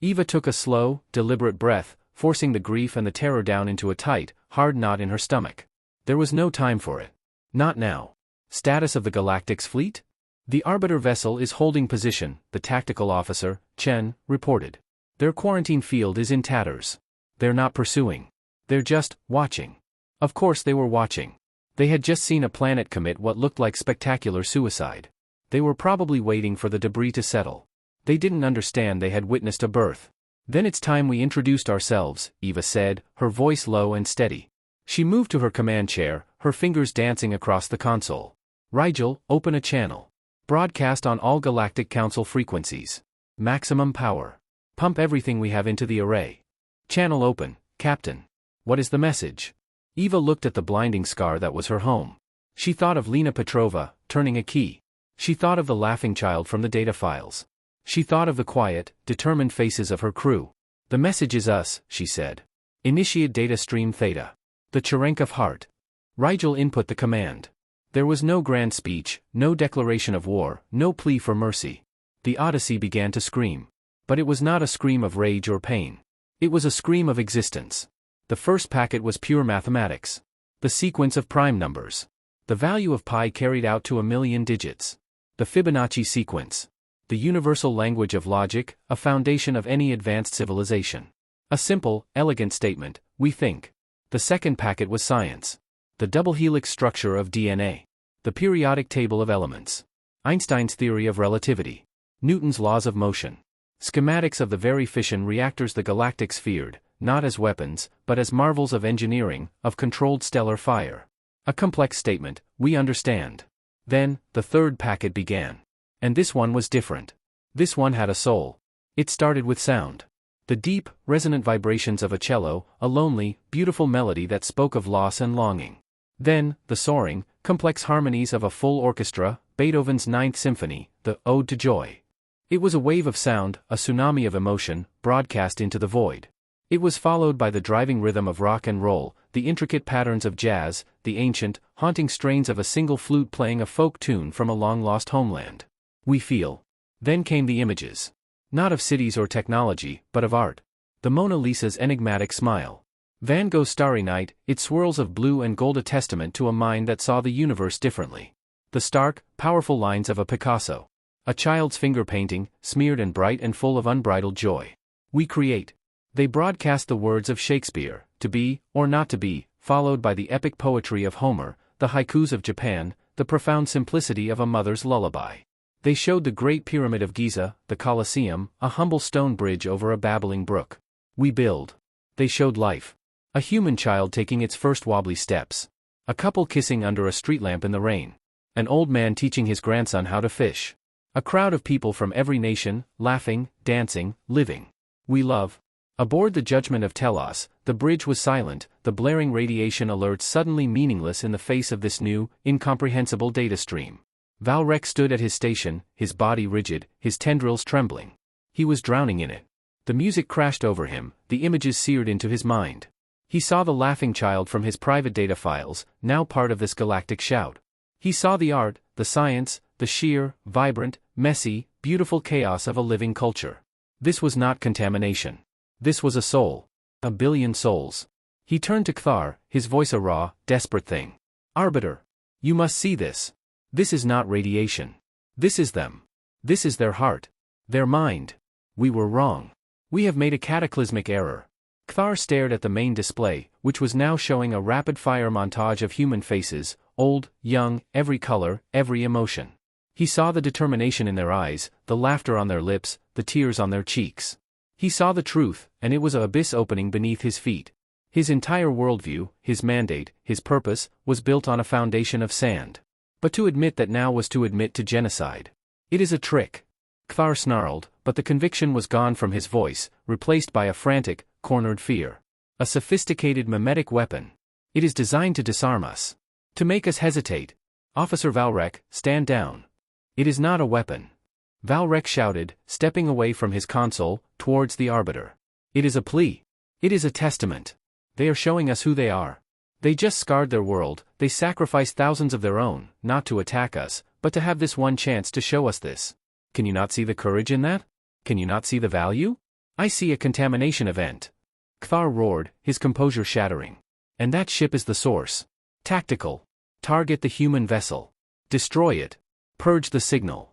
Eva took a slow, deliberate breath, forcing the grief and the terror down into a tight, hard knot in her stomach. There was no time for it. Not now. Status of the Galactic's fleet? The Arbiter vessel is holding position, the tactical officer, Chen, reported. Their quarantine field is in tatters. They're not pursuing. They're just watching. Of course they were watching. They had just seen a planet commit what looked like spectacular suicide. They were probably waiting for the debris to settle. They didn't understand they had witnessed a birth. Then it's time we introduced ourselves, Eva said, her voice low and steady. She moved to her command chair, her fingers dancing across the console. Rigel, open a channel. Broadcast on all Galactic Council frequencies. Maximum power. Pump everything we have into the array. Channel open, Captain. What is the message? Eva looked at the blinding scar that was her home. She thought of Lena Petrova, turning a key. She thought of the laughing child from the data files. She thought of the quiet, determined faces of her crew. The message is us, she said. Initiate data stream theta. The Cherenkov heart. Rigel input the command. There was no grand speech, no declaration of war, no plea for mercy. The Odyssey began to scream. But it was not a scream of rage or pain. It was a scream of existence. The first packet was pure mathematics. The sequence of prime numbers. The value of pi carried out to 1,000,000 digits. The Fibonacci sequence. The universal language of logic, a foundation of any advanced civilization. A simple, elegant statement, we think. The second packet was science. The double helix structure of DNA. The periodic table of elements. Einstein's theory of relativity. Newton's laws of motion. Schematics of the very fission reactors the galactics feared, not as weapons, but as marvels of engineering, of controlled stellar fire. A complex statement, we understand. Then, the third packet began. And this one was different. This one had a soul. It started with sound. The deep, resonant vibrations of a cello, a lonely, beautiful melody that spoke of loss and longing. Then, the soaring, complex harmonies of a full orchestra, Beethoven's Ninth Symphony, the Ode to Joy. It was a wave of sound, a tsunami of emotion, broadcast into the void. It was followed by the driving rhythm of rock and roll, the intricate patterns of jazz, the ancient, haunting strains of a single flute playing a folk tune from a long-lost homeland. We feel. Then came the images. Not of cities or technology, but of art. The Mona Lisa's enigmatic smile. Van Gogh's Starry Night, its swirls of blue and gold, a testament to a mind that saw the universe differently. The stark, powerful lines of a Picasso. A child's finger painting, smeared and bright and full of unbridled joy. We create. They broadcast the words of Shakespeare, to be, or not to be, followed by the epic poetry of Homer, the haikus of Japan, the profound simplicity of a mother's lullaby. They showed the Great Pyramid of Giza, the Colosseum, a humble stone bridge over a babbling brook. We build. They showed life. A human child taking its first wobbly steps. A couple kissing under a street lamp in the rain. An old man teaching his grandson how to fish. A crowd of people from every nation, laughing, dancing, living. We love. Aboard the Judgment of Telos, the bridge was silent, the blaring radiation alerts suddenly meaningless in the face of this new, incomprehensible data stream. Valrek stood at his station, his body rigid, his tendrils trembling. He was drowning in it. The music crashed over him, the images seared into his mind. He saw the laughing child from his private data files, now part of this galactic shout. He saw the art, the science, the sheer, vibrant, messy, beautiful chaos of a living culture. This was not contamination. This was a soul. 1 billion souls. He turned to Kthar, his voice a raw, desperate thing. Arbiter. You must see this. This is not radiation. This is them. This is their heart. Their mind. We were wrong. We have made a cataclysmic error. Kthar stared at the main display, which was now showing a rapid-fire montage of human faces, old, young, every color, every emotion. He saw the determination in their eyes, the laughter on their lips, the tears on their cheeks. He saw the truth, and it was an abyss opening beneath his feet. His entire worldview, his mandate, his purpose, was built on a foundation of sand. But to admit that now was to admit to genocide. It is a trick. Kthar snarled, but the conviction was gone from his voice, replaced by a frantic, cornered fear. A sophisticated mimetic weapon. It is designed to disarm us. To make us hesitate. Officer Valrek, stand down. It is not a weapon. Valrek shouted, stepping away from his console, towards the Arbiter. It is a plea. It is a testament. They are showing us who they are. They just scarred their world, they sacrificed thousands of their own, not to attack us, but to have this one chance to show us this. Can you not see the courage in that? Can you not see the value? I see a contamination event. Kthar roared, his composure shattering. And that ship is the source. Tactical. Target the human vessel. Destroy it. Purge the signal.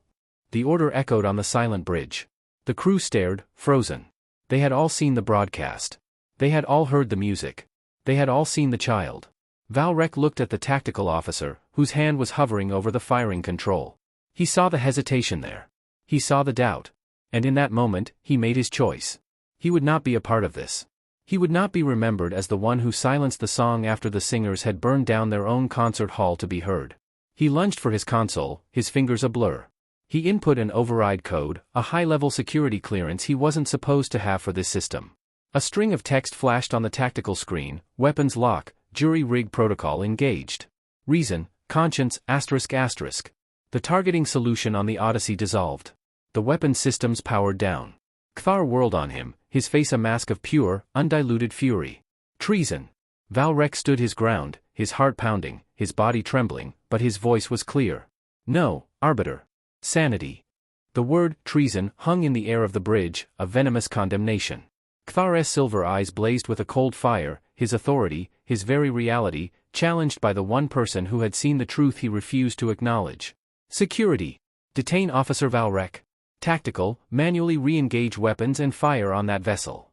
The order echoed on the silent bridge. The crew stared, frozen. They had all seen the broadcast. They had all heard the music. They had all seen the child. Valrek looked at the tactical officer, whose hand was hovering over the firing control. He saw the hesitation there. He saw the doubt. And in that moment, he made his choice. He would not be a part of this. He would not be remembered as the one who silenced the song after the singers had burned down their own concert hall to be heard. He lunged for his console, his fingers a blur. He input an override code, a high-level security clearance he wasn't supposed to have for this system. A string of text flashed on the tactical screen: weapons lock, jury rig protocol engaged. Reason, conscience, ***. The targeting solution on the Odyssey dissolved. The weapons systems powered down. Kthar whirled on him, his face a mask of pure, undiluted fury. Treason. Valrek stood his ground, his heart pounding, his body trembling, but his voice was clear. No, Arbiter. Sanity. The word, treason, hung in the air of the bridge, a venomous condemnation. Kthar's silver eyes blazed with a cold fire, his authority, his very reality, challenged by the one person who had seen the truth he refused to acknowledge. Security. Detain Officer Valrek. Tactical, manually re-engage weapons and fire on that vessel.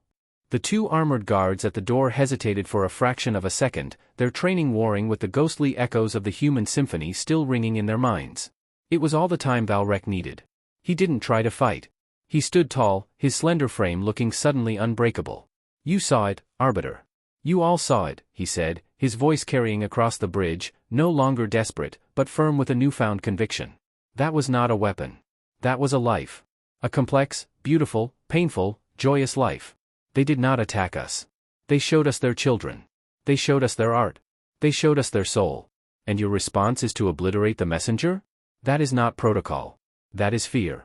The two armored guards at the door hesitated for a fraction of a second, their training warring with the ghostly echoes of the human symphony still ringing in their minds. It was all the time Valrek needed. He didn't try to fight. He stood tall, his slender frame looking suddenly unbreakable. You saw it, Arbiter. You all saw it, he said, his voice carrying across the bridge, no longer desperate, but firm with a newfound conviction. That was not a weapon. That was a life. A complex, beautiful, painful, joyous life. They did not attack us. They showed us their children. They showed us their art. They showed us their soul. And your response is to obliterate the messenger? That is not protocol. That is fear.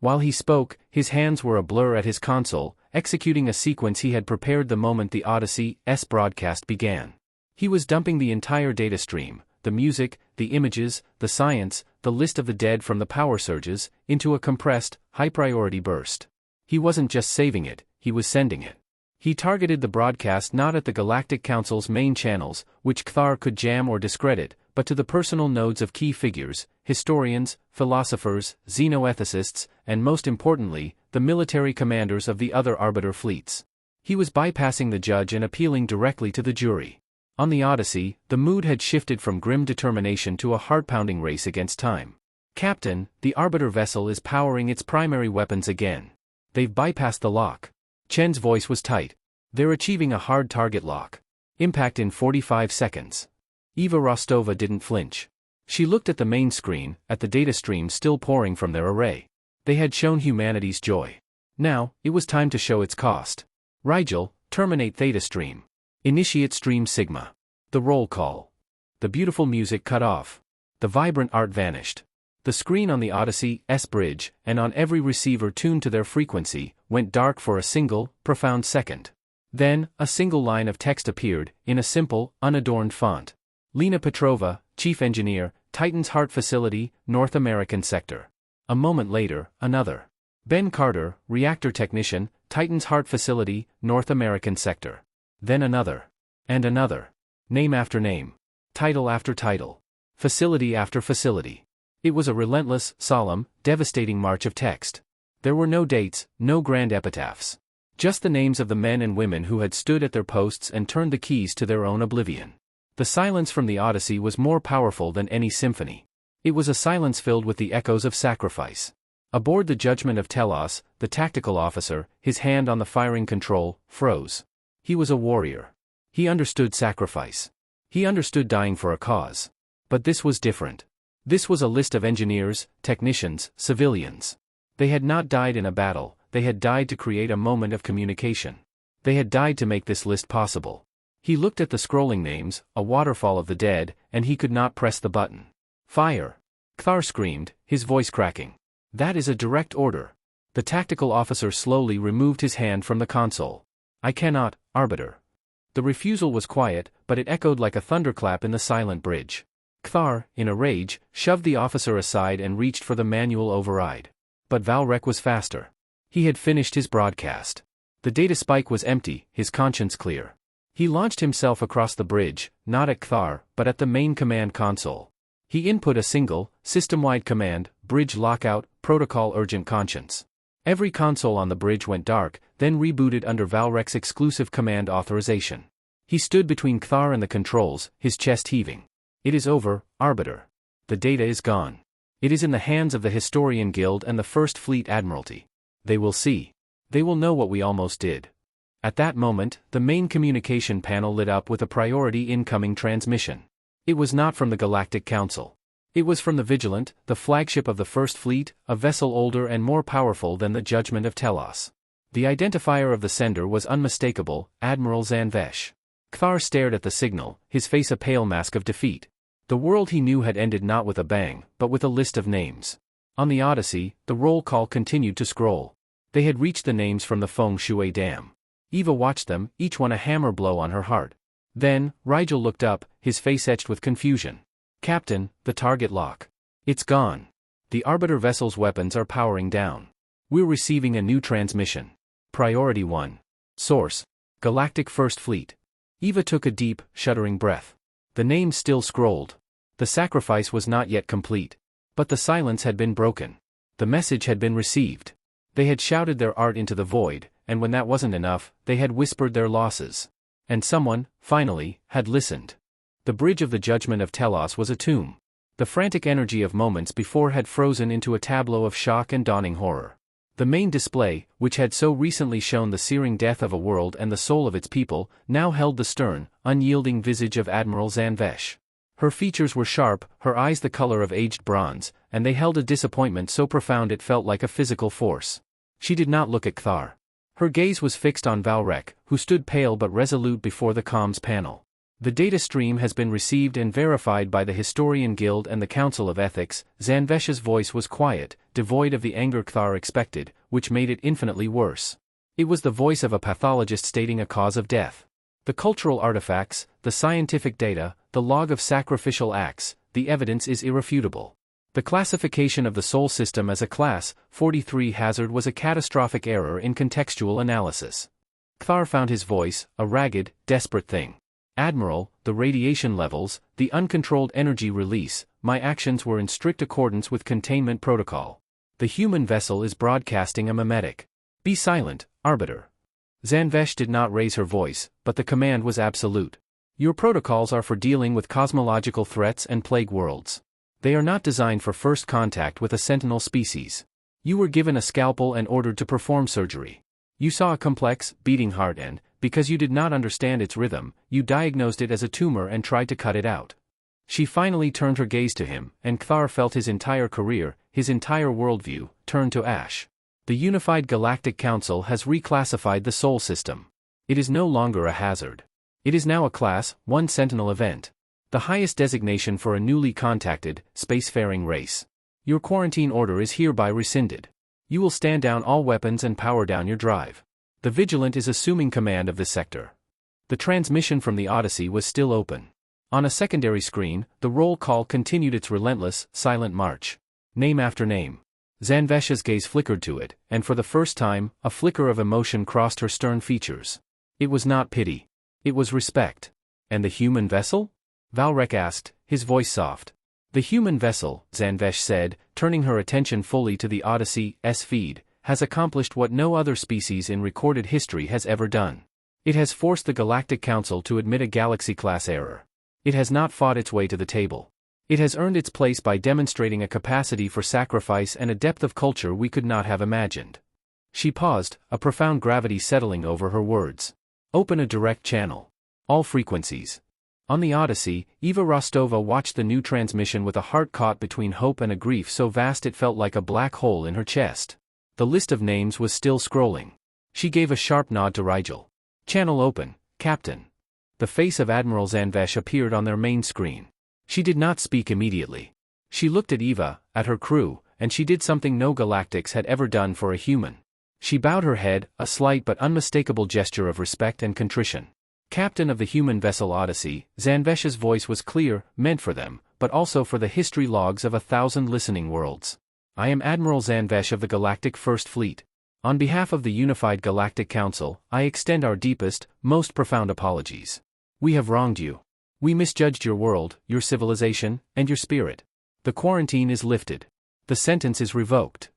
While he spoke, his hands were a blur at his console, executing a sequence he had prepared the moment the Odyssey's broadcast began. He was dumping the entire data stream, the music, the images, the science, the list of the dead from the power surges, into a compressed, high-priority burst. He wasn't just saving it, he was sending it. He targeted the broadcast not at the Galactic Council's main channels, which Kthar could jam or discredit, but to the personal nodes of key figures, historians, philosophers, xenoethicists, and most importantly, the military commanders of the other Arbiter fleets. He was bypassing the judge and appealing directly to the jury. On the Odyssey, the mood had shifted from grim determination to a heart-pounding race against time. Captain, the Arbiter vessel is powering its primary weapons again. They've bypassed the lock. Chen's voice was tight. They're achieving a hard target lock. Impact in 45 seconds. Eva Rostova didn't flinch. She looked at the main screen, at the data stream still pouring from their array. They had shown humanity's joy. Now, it was time to show its cost. Rigel, terminate Theta stream. Initiate stream Sigma. The roll call. The beautiful music cut off. The vibrant art vanished. The screen on the Odyssey's bridge, and on every receiver tuned to their frequency, went dark for a single, profound second. Then, a single line of text appeared, in a simple, unadorned font. Lena Petrova, Chief Engineer, Titan's Heart Facility, North American Sector. A moment later, another. Ben Carter, Reactor Technician, Titan's Heart Facility, North American Sector. Then another. And another. Name after name. Title after title. Facility after facility. It was a relentless, solemn, devastating march of text. There were no dates, no grand epitaphs. Just the names of the men and women who had stood at their posts and turned the keys to their own oblivion. The silence from the Odyssey was more powerful than any symphony. It was a silence filled with the echoes of sacrifice. Aboard the Judgment of Telos, the tactical officer, his hand on the firing control, froze. He was a warrior. He understood sacrifice. He understood dying for a cause. But this was different. This was a list of engineers, technicians, civilians. They had not died in a battle, they had died to create a moment of communication. They had died to make this list possible. He looked at the scrolling names, a waterfall of the dead, and he could not press the button. Fire! Kthar screamed, his voice cracking. That is a direct order. The tactical officer slowly removed his hand from the console. I cannot, Arbiter. The refusal was quiet, but it echoed like a thunderclap in the silent bridge. Kthar, in a rage, shoved the officer aside and reached for the manual override. But Valrek was faster. He had finished his broadcast. The data spike was empty, his conscience clear. He launched himself across the bridge, not at Kthar, but at the main command console. He input a single, system-wide command, bridge lockout, protocol urgent conscience. Every console on the bridge went dark, then rebooted under Valrek's exclusive command authorization. He stood between Kthar and the controls, his chest heaving. It is over, Arbiter. The data is gone. It is in the hands of the Historian Guild and the First Fleet Admiralty. They will see. They will know what we almost did. At that moment, the main communication panel lit up with a priority incoming transmission. It was not from the Galactic Council. It was from the Vigilant, the flagship of the First Fleet, a vessel older and more powerful than the judgment of Telos. The identifier of the sender was unmistakable, Admiral Zanvesh. Kthar stared at the signal, his face a pale mask of defeat. The world he knew had ended not with a bang, but with a list of names. On the Odyssey, the roll call continued to scroll. They had reached the names from the Feng Shui Dam. Eva watched them, each one a hammer blow on her heart. Then, Rigel looked up, his face etched with confusion. Captain, the target lock. It's gone. The Arbiter vessel's weapons are powering down. We're receiving a new transmission. Priority 1. Source: Galactic First Fleet. Eva took a deep, shuddering breath. The names still scrolled. The sacrifice was not yet complete. But the silence had been broken. The message had been received. They had shouted their art into the void, and when that wasn't enough, they had whispered their losses. And someone, finally, had listened. The bridge of the judgment of Telos was a tomb. The frantic energy of moments before had frozen into a tableau of shock and dawning horror. The main display, which had so recently shown the searing death of a world and the soul of its people, now held the stern, unyielding visage of Admiral Zanvesh. Her features were sharp, her eyes the color of aged bronze, and they held a disappointment so profound it felt like a physical force. She did not look at Kthar. Her gaze was fixed on Valrek, who stood pale but resolute before the comms panel. The data stream has been received and verified by the Historian Guild and the Council of Ethics. Zanvesh's voice was quiet, devoid of the anger Kthar expected, which made it infinitely worse. It was the voice of a pathologist stating a cause of death. The cultural artifacts, the scientific data, the log of sacrificial acts, the evidence is irrefutable. The classification of the Sol system as a Class 43 hazard was a catastrophic error in contextual analysis. Kthar found his voice, a ragged, desperate thing. Admiral, the radiation levels, the uncontrolled energy release, my actions were in strict accordance with containment protocol. The human vessel is broadcasting a mimetic. Be silent, Arbiter. Zanvesh did not raise her voice, but the command was absolute. Your protocols are for dealing with cosmological threats and plague worlds. They are not designed for first contact with a sentinel species. You were given a scalpel and ordered to perform surgery. You saw a complex, beating heart and, because you did not understand its rhythm, you diagnosed it as a tumor and tried to cut it out. She finally turned her gaze to him, and Kthar felt his entire career, his entire worldview, turn to ash. The Unified Galactic Council has reclassified the Sol system. It is no longer a hazard. It is now a Class 1 Sentinel event. The highest designation for a newly contacted, spacefaring race. Your quarantine order is hereby rescinded. You will stand down all weapons and power down your drive. The Vigilant is assuming command of this sector. The transmission from the Odyssey was still open. On a secondary screen, the roll call continued its relentless, silent march. Name after name. Zanvesh's gaze flickered to it, and for the first time, a flicker of emotion crossed her stern features. It was not pity. It was respect. And the human vessel? Valrek asked, his voice soft. The human vessel, Zanvesh said, turning her attention fully to the Odyssey's feed, has accomplished what no other species in recorded history has ever done. It has forced the Galactic Council to admit a galaxy-class error. It has not fought its way to the table. It has earned its place by demonstrating a capacity for sacrifice and a depth of culture we could not have imagined. She paused, a profound gravity settling over her words. Open a direct channel. All frequencies. On the Odyssey, Eva Rostova watched the new transmission with a heart caught between hope and a grief so vast it felt like a black hole in her chest. The list of names was still scrolling. She gave a sharp nod to Rigel. Channel open, Captain. The face of Admiral Zanvesh appeared on their main screen. She did not speak immediately. She looked at Eva, at her crew, and she did something no Galactics had ever done for a human. She bowed her head, a slight but unmistakable gesture of respect and contrition. Captain of the human vessel Odyssey, Zanvesh's voice was clear, meant for them, but also for the history logs of 1,000 listening worlds. I am Admiral Zanvesh of the Galactic First Fleet. On behalf of the Unified Galactic Council, I extend our deepest, most profound apologies. We have wronged you. We misjudged your world, your civilization, and your spirit. The quarantine is lifted. The sentence is revoked.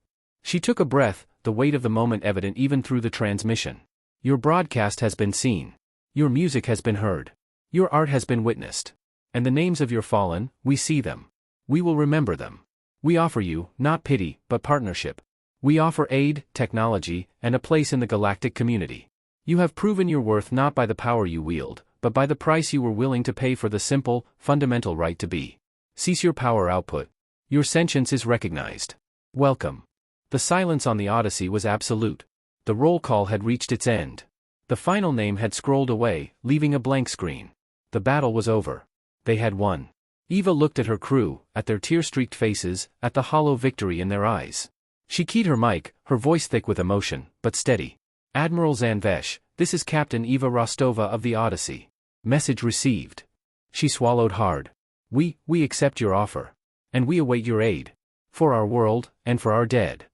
She took a breath, the weight of the moment evident even through the transmission. Your broadcast has been seen. Your music has been heard. Your art has been witnessed. And the names of your fallen, we see them. We will remember them. We offer you, not pity, but partnership. We offer aid, technology, and a place in the galactic community. You have proven your worth not by the power you wield, but by the price you were willing to pay for the simple, fundamental right to be. Cease your power output. Your sentience is recognized. Welcome. The silence on the Odyssey was absolute. The roll call had reached its end. The final name had scrolled away, leaving a blank screen. The battle was over. They had won. Eva looked at her crew, at their tear-streaked faces, at the hollow victory in their eyes. She keyed her mic, her voice thick with emotion, but steady. Admiral Zanvesh, this is Captain Eva Rostova of the Odyssey. Message received. She swallowed hard. We accept your offer. And we await your aid. For our world, and for our dead.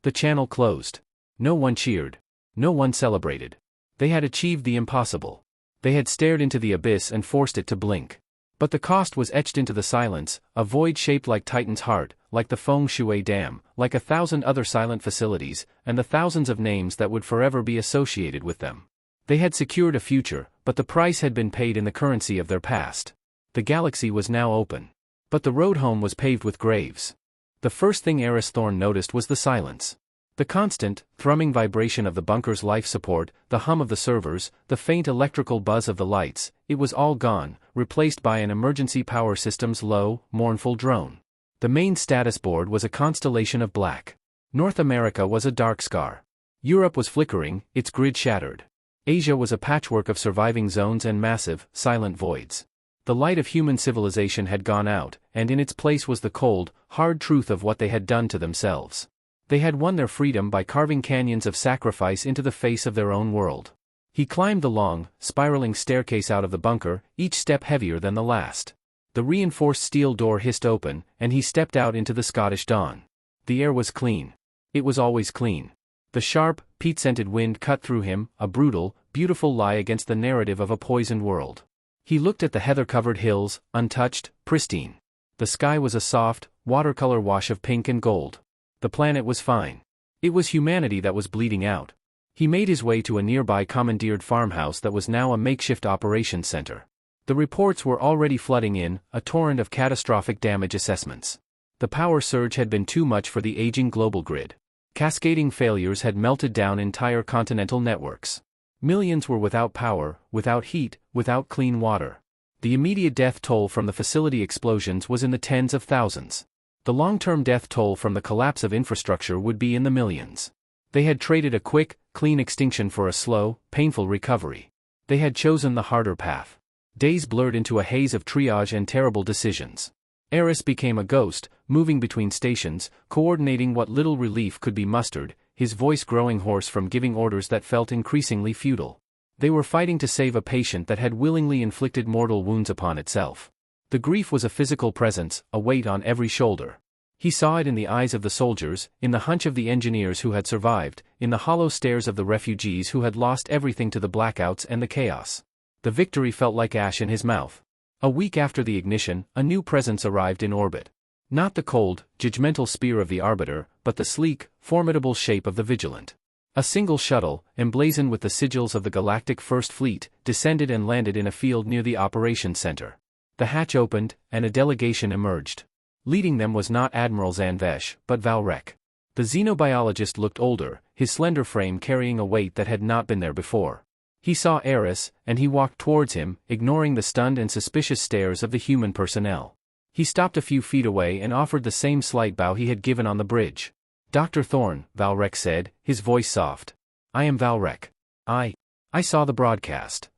The channel closed. No one cheered. No one celebrated. They had achieved the impossible. They had stared into the abyss and forced it to blink. But the cost was etched into the silence, a void shaped like Titan's heart, like the Feng Shui Dam, like 1,000 other silent facilities, and the thousands of names that would forever be associated with them. They had secured a future, but the price had been paid in the currency of their past. The galaxy was now open. But the road home was paved with graves. The first thing Eris Thorne noticed was the silence. The constant, thrumming vibration of the bunker's life support, the hum of the servers, the faint electrical buzz of the lights, it was all gone, replaced by an emergency power system's low, mournful drone. The main status board was a constellation of black. North America was a dark scar. Europe was flickering, its grid shattered. Asia was a patchwork of surviving zones and massive, silent voids. The light of human civilization had gone out, and in its place was the cold, hard truth of what they had done to themselves. They had won their freedom by carving canyons of sacrifice into the face of their own world. He climbed the long, spiraling staircase out of the bunker, each step heavier than the last. The reinforced steel door hissed open, and he stepped out into the Scottish dawn. The air was clean. It was always clean. The sharp, peat-scented wind cut through him, a brutal, beautiful lie against the narrative of a poisoned world. He looked at the heather-covered hills, untouched, pristine. The sky was a soft, watercolor wash of pink and gold. The planet was fine. It was humanity that was bleeding out. He made his way to a nearby commandeered farmhouse that was now a makeshift operations center. The reports were already flooding in, a torrent of catastrophic damage assessments. The power surge had been too much for the aging global grid. Cascading failures had melted down entire continental networks. Millions were without power, without heat, without clean water. The immediate death toll from the facility explosions was in the tens of thousands. The long-term death toll from the collapse of infrastructure would be in the millions. They had traded a quick, clean extinction for a slow, painful recovery. They had chosen the harder path. Days blurred into a haze of triage and terrible decisions. Eris became a ghost, moving between stations, coordinating what little relief could be mustered, his voice growing hoarse from giving orders that felt increasingly futile. They were fighting to save a patient that had willingly inflicted mortal wounds upon itself. The grief was a physical presence, a weight on every shoulder. He saw it in the eyes of the soldiers, in the hunch of the engineers who had survived, in the hollow stares of the refugees who had lost everything to the blackouts and the chaos. The victory felt like ash in his mouth. A week after the ignition, a new presence arrived in orbit. Not the cold, judgmental spear of the Arbiter, but the sleek, formidable shape of the Vigilant. A single shuttle, emblazoned with the sigils of the Galactic First Fleet, descended and landed in a field near the operations center. The hatch opened, and a delegation emerged. Leading them was not Admiral Zanvesh, but Valrek. The xenobiologist looked older, his slender frame carrying a weight that had not been there before. He saw Eris, and he walked towards him, ignoring the stunned and suspicious stares of the human personnel. He stopped a few feet away and offered the same slight bow he had given on the bridge. "Dr. Thorne," Valrek said, his voice soft. "I am Valrek. I saw the broadcast."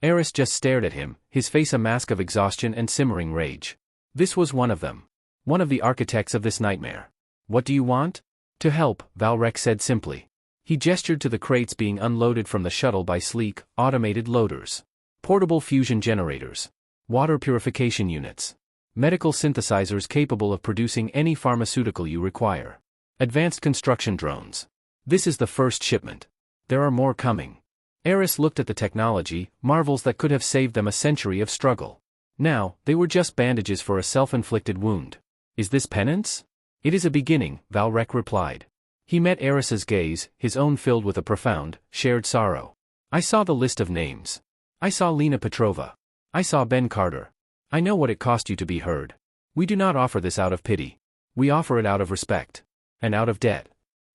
Eris just stared at him, his face a mask of exhaustion and simmering rage. This was one of them. One of the architects of this nightmare. "What do you want?" "To help," Valrek said simply. He gestured to the crates being unloaded from the shuttle by sleek, automated loaders. Portable fusion generators. Water purification units. Medical synthesizers capable of producing any pharmaceutical you require. Advanced construction drones. This is the first shipment. There are more coming. Eris looked at the technology, marvels that could have saved them a century of struggle. Now, they were just bandages for a self-inflicted wound. "Is this penance?" "It is a beginning," Valrek replied. He met Eris's gaze, his own filled with a profound, shared sorrow. "I saw the list of names. I saw Lena Petrova. I saw Ben Carter. I know what it cost you to be heard. We do not offer this out of pity. We offer it out of respect. And out of debt."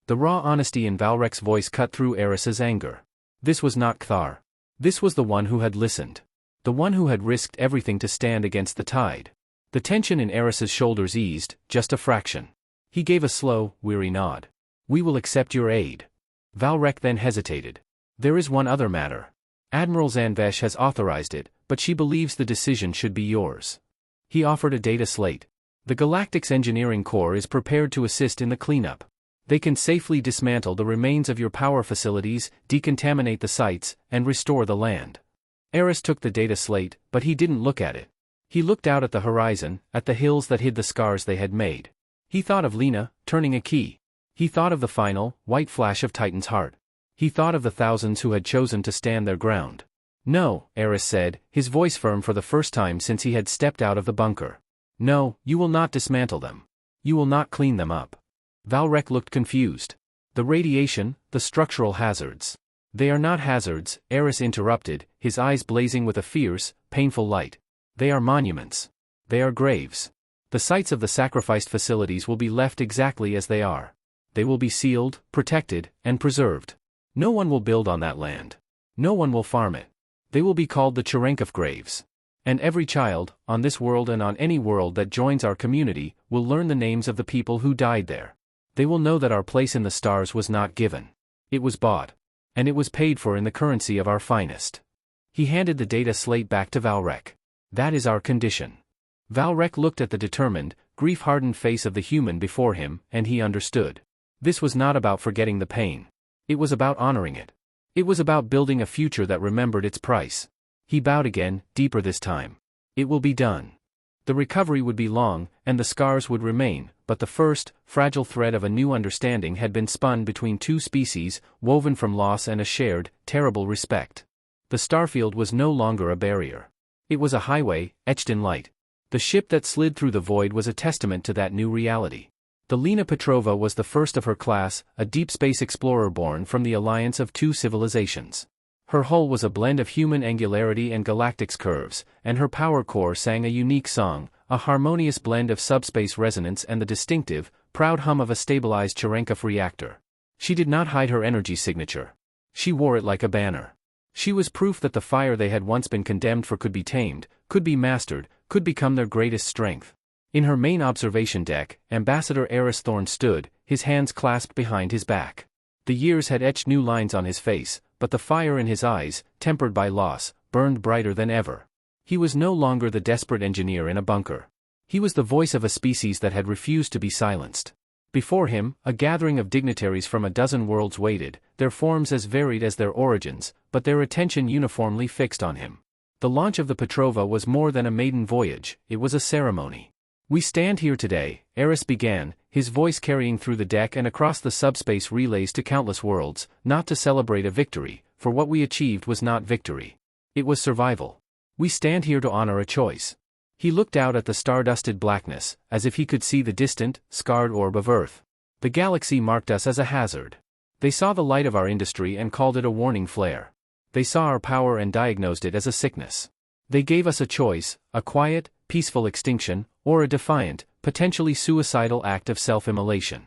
The raw honesty in Valrek's voice cut through Eris's anger. This was not Kthar. This was the one who had listened. The one who had risked everything to stand against the tide. The tension in Eris's shoulders eased, just a fraction. He gave a slow, weary nod. We will accept your aid. Valrek then hesitated. There is one other matter. Admiral Zanvesh has authorized it, but she believes the decision should be yours. He offered a data slate. The Galactic's Engineering Corps is prepared to assist in the cleanup. They can safely dismantle the remains of your power facilities, decontaminate the sites, and restore the land. Eris took the data slate, but he didn't look at it. He looked out at the horizon, at the hills that hid the scars they had made. He thought of Lena, turning a key. He thought of the final, white flash of Titan's heart. He thought of the thousands who had chosen to stand their ground. No, Eris said, his voice firm for the first time since he had stepped out of the bunker. No, you will not dismantle them. You will not clean them up. Valrek looked confused. The radiation, the structural hazards. They are not hazards, Eris interrupted, his eyes blazing with a fierce, painful light. They are monuments. They are graves. The sites of the sacrificed facilities will be left exactly as they are. They will be sealed, protected, and preserved. No one will build on that land. No one will farm it. They will be called the Cherenkov graves. And every child, on this world and on any world that joins our community, will learn the names of the people who died there. They will know that our place in the stars was not given. It was bought. And it was paid for in the currency of our finest. He handed the data slate back to Valrek. That is our condition. Valrek looked at the determined, grief-hardened face of the human before him, and he understood. This was not about forgetting the pain. It was about honoring it. It was about building a future that remembered its price. He bowed again, deeper this time. It will be done. The recovery would be long, and the scars would remain, but the first, fragile thread of a new understanding had been spun between two species, woven from loss and a shared, terrible respect. The starfield was no longer a barrier. It was a highway, etched in light. The ship that slid through the void was a testament to that new reality. The Lena Petrova was the first of her class, a deep space explorer born from the alliance of two civilizations. Her hull was a blend of human angularity and galactic's curves, and her power core sang a unique song, a harmonious blend of subspace resonance and the distinctive, proud hum of a stabilized Cherenkov reactor. She did not hide her energy signature. She wore it like a banner. She was proof that the fire they had once been condemned for could be tamed, could be mastered, could become their greatest strength. In her main observation deck, Ambassador Eris Thorn stood, his hands clasped behind his back. The years had etched new lines on his face, but the fire in his eyes, tempered by loss, burned brighter than ever. He was no longer the desperate engineer in a bunker. He was the voice of a species that had refused to be silenced. Before him, a gathering of dignitaries from a dozen worlds waited, their forms as varied as their origins, but their attention uniformly fixed on him. The launch of the Petrova was more than a maiden voyage, it was a ceremony. We stand here today, Eris began, his voice carrying through the deck and across the subspace relays to countless worlds, not to celebrate a victory, for what we achieved was not victory. It was survival. We stand here to honor a choice. He looked out at the star-dusted blackness, as if he could see the distant, scarred orb of Earth. The galaxy marked us as a hazard. They saw the light of our industry and called it a warning flare. They saw our power and diagnosed it as a sickness. They gave us a choice, a quiet, peaceful extinction, or a defiant, potentially suicidal act of self-immolation.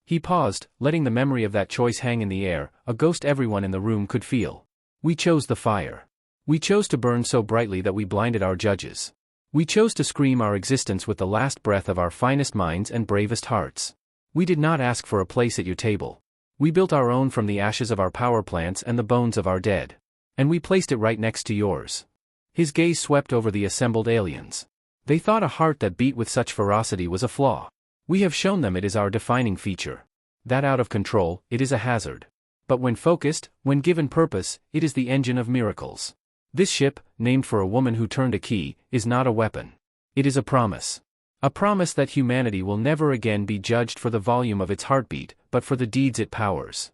He paused, letting the memory of that choice hang in the air, a ghost everyone in the room could feel. We chose the fire. We chose to burn so brightly that we blinded our judges. We chose to scream our existence with the last breath of our finest minds and bravest hearts. We did not ask for a place at your table. We built our own from the ashes of our power plants and the bones of our dead. And we placed it right next to yours. His gaze swept over the assembled aliens. They thought a heart that beat with such ferocity was a flaw. We have shown them it is our defining feature. That out of control, it is a hazard. But when focused, when given purpose, it is the engine of miracles. This ship, named for a woman who turned a key, is not a weapon. It is a promise. A promise that humanity will never again be judged for the volume of its heartbeat, but for the deeds it powers.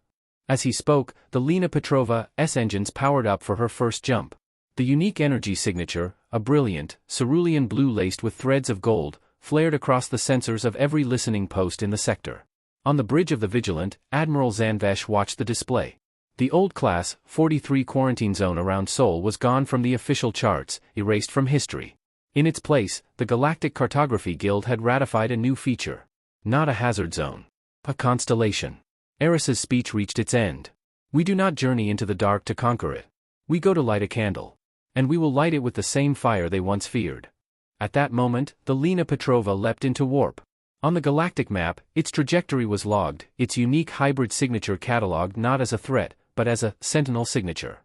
As he spoke, the Lena Petrova's engines powered up for her first jump. The unique energy signature, a brilliant, cerulean blue laced with threads of gold, flared across the sensors of every listening post in the sector. On the bridge of the Vigilant, Admiral Zanvesh watched the display. The old Class 43 quarantine zone around Sol was gone from the official charts, erased from history. In its place, the Galactic Cartography Guild had ratified a new feature. Not a hazard zone. A constellation. Eris's speech reached its end. We do not journey into the dark to conquer it. We go to light a candle. And we will light it with the same fire they once feared. At that moment, the Lena Petrova leapt into warp. On the galactic map, its trajectory was logged, its unique hybrid signature catalogued not as a threat, but as a sentinel signature.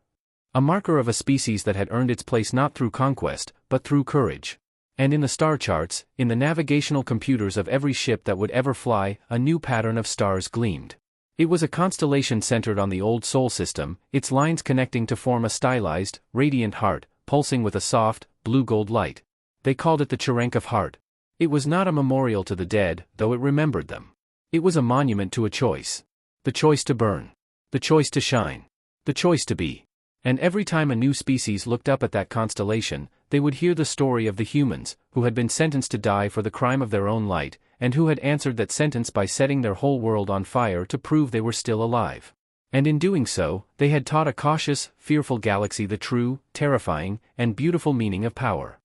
A marker of a species that had earned its place not through conquest, but through courage. And in the star charts, in the navigational computers of every ship that would ever fly, a new pattern of stars gleamed. It was a constellation centered on the old Sol system, its lines connecting to form a stylized, radiant heart, pulsing with a soft, blue-gold light. They called it the Cherenkov heart. It was not a memorial to the dead, though it remembered them. It was a monument to a choice. The choice to burn. The choice to shine. The choice to be. And every time a new species looked up at that constellation, they would hear the story of the humans, who had been sentenced to die for the crime of their own light, and who had answered that sentence by setting their whole world on fire to prove they were still alive. And in doing so, they had taught a cautious, fearful galaxy the true, terrifying, and beautiful meaning of power.